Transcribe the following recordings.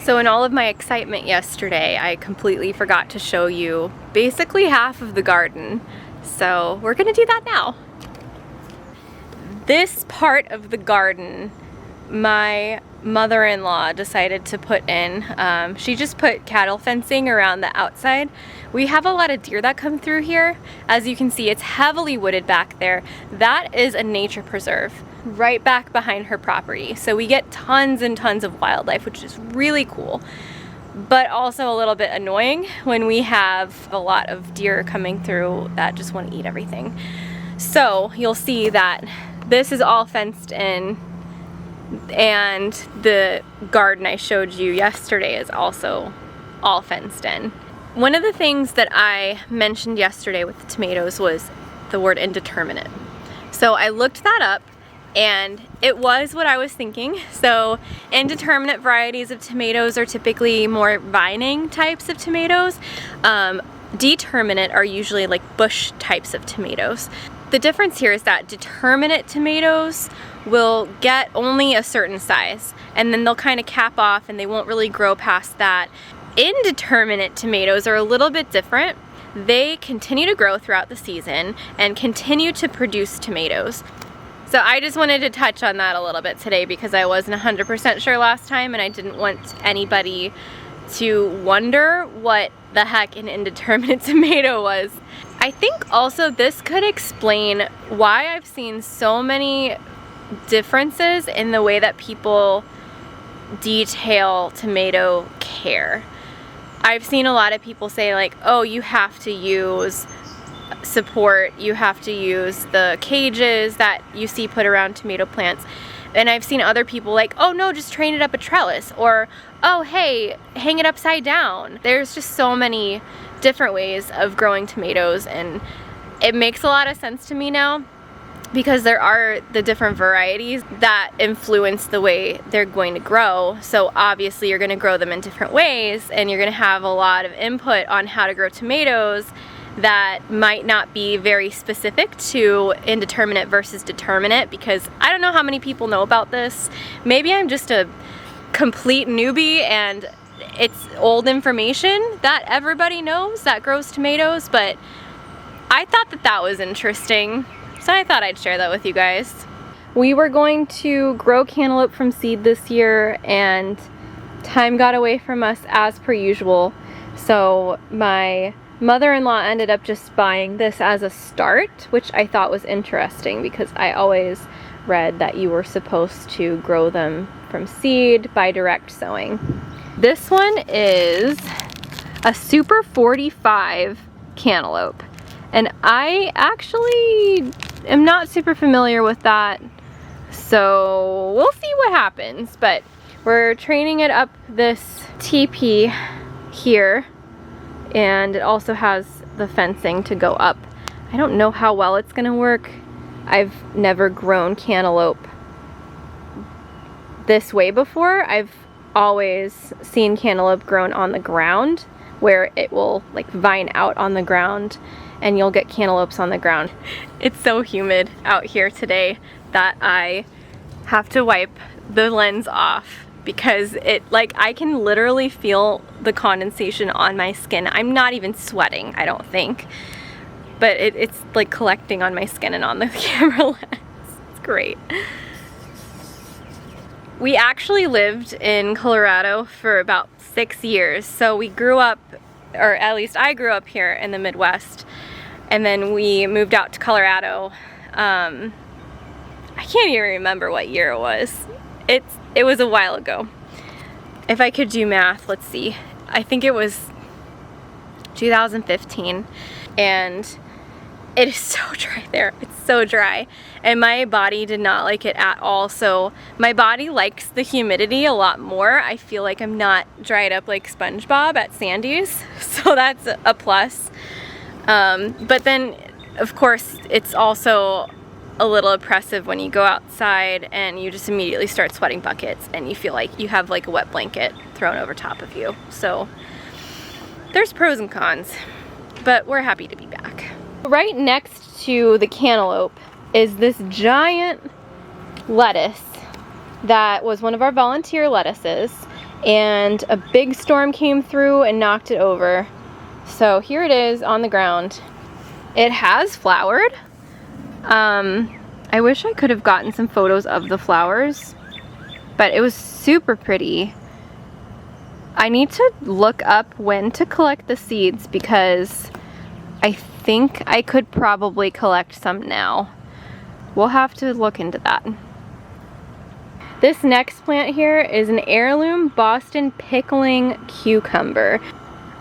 So in all of my excitement yesterday, I completely forgot to show you basically half of the garden. So we're gonna do that now. This part of the garden, my mother-in-law decided to put in. She just put cattle fencing around the outside. We have a lot of deer that come through here. As you can see, it's heavily wooded back there. That is a nature preserve right back behind her property. So we get tons and tons of wildlife, which is really cool, but also a little bit annoying when we have a lot of deer coming through that just want to eat everything. So you'll see that this is all fenced in, and the garden I showed you yesterday is also all fenced in. One of the things that I mentioned yesterday with the tomatoes was the word indeterminate. So I looked that up, and it was what I was thinking. So indeterminate varieties of tomatoes are typically more vining types of tomatoes. Determinate are usually like bush types of tomatoes. The difference here is that determinate tomatoes will get only a certain size, and then they'll kind of cap off and they won't really grow past that. Indeterminate tomatoes are a little bit different. They continue to grow throughout the season and continue to produce tomatoes. So I just wanted to touch on that a little bit today because I wasn't 100% sure last time, and I didn't want anybody to wonder what the heck an indeterminate tomato was. I think also this could explain why I've seen so many differences in the way that people detail tomato care. I've seen a lot of people say like, oh, you have to use support, you have to use the cages that you see put around tomato plants. And I've seen other people like, oh no, just train it up a trellis, or oh hey, hang it upside down. There's just so many different ways of growing tomatoes, and it makes a lot of sense to me now because there are the different varieties that influence the way they're going to grow. So obviously you're going to grow them in different ways, and you're going to have a lot of input on how to grow tomatoes that might not be very specific to indeterminate versus determinate, because I don't know how many people know about this. Maybe I'm just a complete newbie and it's old information that everybody knows that grows tomatoes, but I thought that that was interesting, so I thought I'd share that with you guys. We were going to grow cantaloupe from seed this year, and time got away from us as per usual, so my mother-in-law ended up just buying this as a start, which I thought was interesting because I always read that you were supposed to grow them from seed by direct sowing. This one is a Super 45 cantaloupe, and I actually am not super familiar with that, so we'll see what happens. But we're training it up this teepee here, and it also has the fencing to go up. I don't know how well it's gonna work. I've never grown cantaloupe this way before. I've always seen cantaloupe grown on the ground, where it will like vine out on the ground and you'll get cantaloupes on the ground. It's so humid out here today that I have to wipe the lens off because I can literally feel the condensation on my skin. I'm not even sweating, I don't think, but it's like collecting on my skin and on the camera lens. It's great. We actually lived in Colorado for about 6 years, so we grew up, or at least I grew up here in the Midwest, and then we moved out to Colorado. I can't even remember what year it was. It was a while ago. If I could do math, let's see. I think it was 2015, and it is so dry there. It's so dry, and my body did not like it at all. So my body likes the humidity a lot more. I feel like I'm not dried up like SpongeBob at Sandy's, so that's a plus. But then, of course, it's also a little oppressive when you go outside and you just immediately start sweating buckets and you feel like you have like a wet blanket thrown over top of you. So there's pros and cons, but we're happy to be back. Right next to the cantaloupe is this giant lettuce that was one of our volunteer lettuces, and a big storm came through and knocked it over. So here it is on the ground. It has flowered. I wish I could have gotten some photos of the flowers, but it was super pretty. I need to look up when to collect the seeds because I think I could probably collect some now. We'll have to look into that. This next plant here is an heirloom Boston pickling cucumber.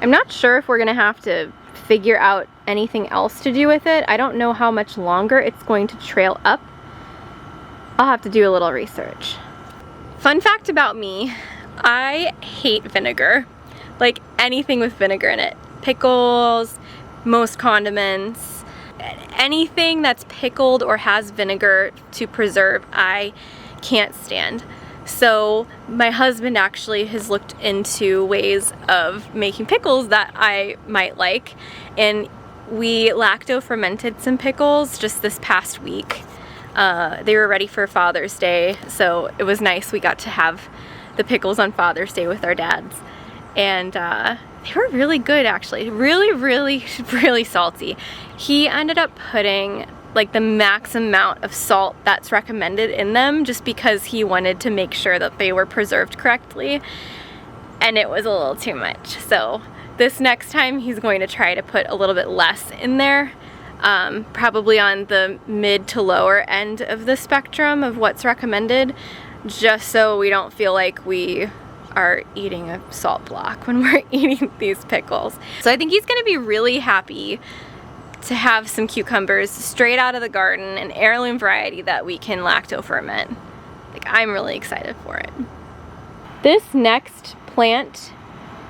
I'm not sure if we're gonna have to figure out anything else to do with it. I don't know how much longer it's going to trail up. I'll have to do a little research. Fun fact about me, I hate vinegar. Like anything with vinegar in it. Pickles, most condiments, anything that's pickled or has vinegar to preserve, I can't stand. So my husband actually has looked into ways of making pickles that I might like, and we lacto fermented some pickles just this past week. They were ready for Father's Day, so it was nice. We got to have the pickles on Father's Day with our dads, and they were really good actually. Really salty. He ended up putting like the max amount of salt that's recommended in them just because he wanted to make sure that they were preserved correctly, and it was a little too much. So this next time he's going to try to put a little bit less in there, probably on the mid to lower end of the spectrum of what's recommended, just so we don't feel like we are eating a salt block when we're eating these pickles. So I think he's gonna be really happy to have some cucumbers straight out of the garden, an heirloom variety that we can lacto ferment. Like, I'm really excited for it. This next plant,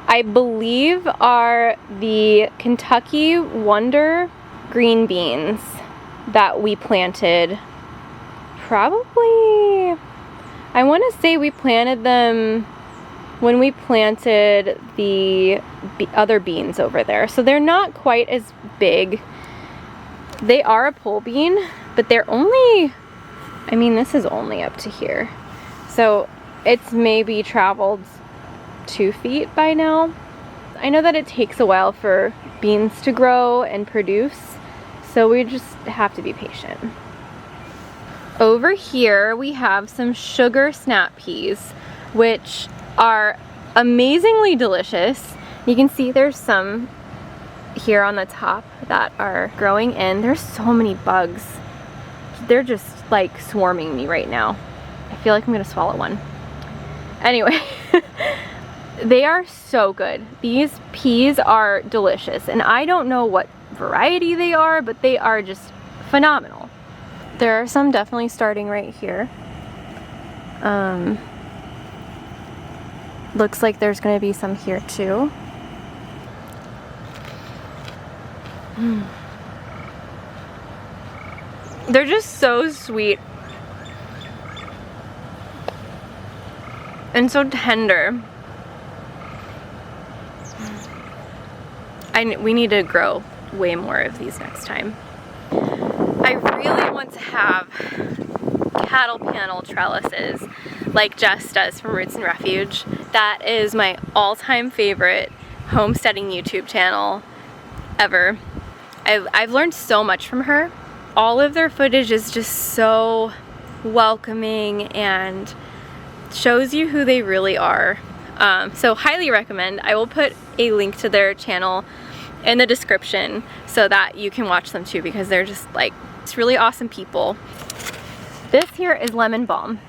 I believe, are the Kentucky Wonder green beans that we planted probably, I want to say we planted them when we planted the other beans over there. So they're not quite as big. They are a pole bean, but they're only, I mean, this is only up to here. So it's maybe traveled 2 feet by now. I know that it takes a while for beans to grow and produce, so we just have to be patient. Over here we have some sugar snap peas, which are amazingly delicious. You can see there's some here on the top that are growing in. There's so many bugs. They're just like swarming me right now. I feel like I'm gonna swallow one. Anyway, they are so good. These peas are delicious, and I don't know what variety they are, but they are just phenomenal. There are some definitely starting right here. Looks like there's gonna be some here too. They're just so sweet and so tender. We need to grow way more of these next time. I really want to have cattle panel trellises like Jess does from Roots and Refuge. That is my all-time favorite homesteading YouTube channel ever. I've learned so much from her. All of their footage is just so welcoming and shows you who they really are. So highly recommend. I will put a link to their channel in the description so that you can watch them too, because they're just like, it's really awesome people. This here is lemon balm.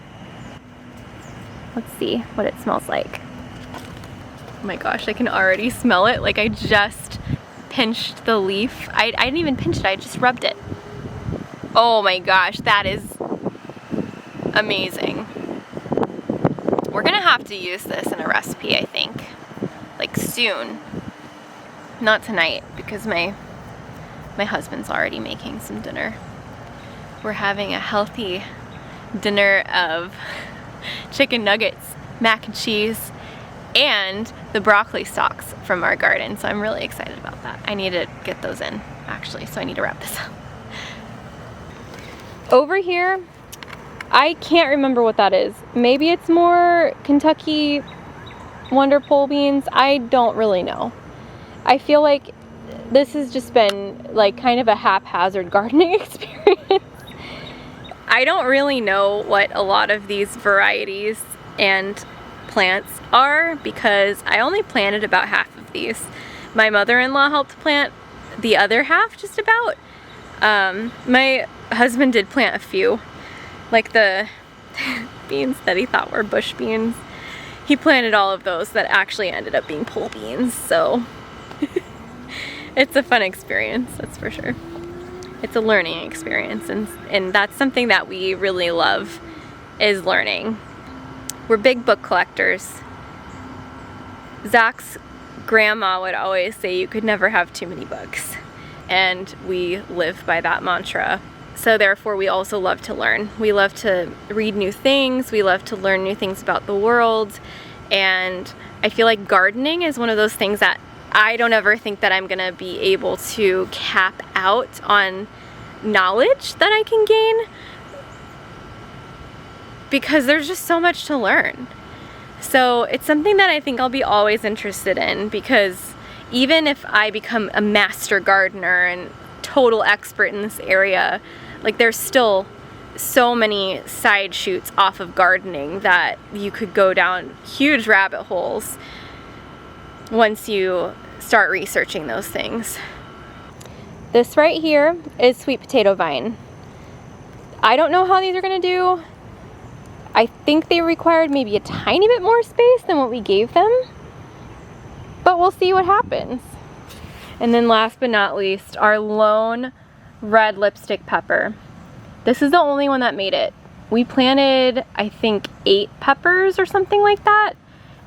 Let's see what it smells like. Oh my gosh, I can already smell it. Like I just pinched the leaf. I didn't even pinch it, I just rubbed it. Oh my gosh, that is amazing. We're gonna have to use this in a recipe, I think. Like soon. Not tonight, because my husband's already making some dinner. We're having a healthy dinner of chicken nuggets, mac and cheese, and the broccoli stalks from our garden. So I'm really excited about that. I need to get those in, actually, so I need to wrap this up. Over here, I can't remember what that is. Maybe it's more Kentucky wonder pole beans? I don't really know. I feel like this has just been like kind of a haphazard gardening experience. I don't really know what a lot of these varieties and plants are because I only planted about half of these. My mother-in-law helped plant the other half just about. My husband did plant a few, like the beans that he thought were bush beans. He planted all of those that actually ended up being pole beans, so it's a fun experience, that's for sure. It's a learning experience, and that's something that we really love, is learning. We're big book collectors. Zach's grandma would always say you could never have too many books, and we live by that mantra. So therefore we also love to learn. We love to read new things, we love to learn new things about the world, and I feel like gardening is one of those things that I don't ever think that I'm gonna be able to cap out on knowledge that I can gain, because there's just so much to learn. So it's something that I think I'll be always interested in, because even if I become a master gardener and total expert in this area, like there's still so many side shoots off of gardening that you could go down huge rabbit holes once you start researching those things. This right here is sweet potato vine. I don't know how these are gonna do. I think they required maybe a tiny bit more space than what we gave them, but we'll see what happens. And then last but not least, our lone red lipstick pepper. This is the only one that made it. We planted, I think, 8 peppers or something like that,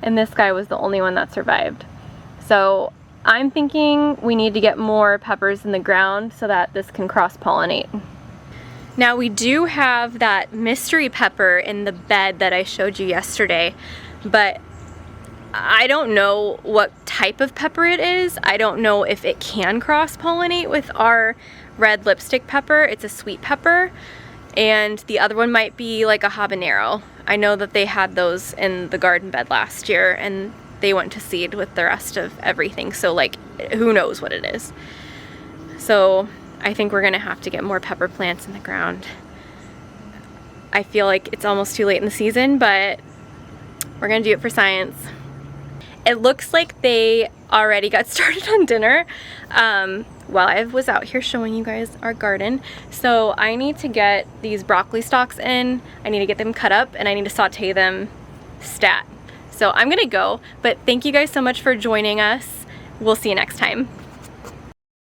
and this guy was the only one that survived. So I'm thinking we need to get more peppers in the ground so that this can cross-pollinate. Now we do have that mystery pepper in the bed that I showed you yesterday, but I don't know what type of pepper it is. I don't know if it can cross-pollinate with our red lipstick pepper. It's a sweet pepper, and the other one might be like a habanero. I know that they had those in the garden bed last year and they went to seed with the rest of everything, so like who knows what it is. So I think we're gonna have to get more pepper plants in the ground. I feel like it's almost too late in the season, but we're gonna do it for science. It looks like they already got started on dinner while I was out here showing you guys our garden. So I need to get these broccoli stalks in, I need to get them cut up, and I need to saute them stat. So I'm gonna go, but thank you guys so much for joining us. We'll see you next time.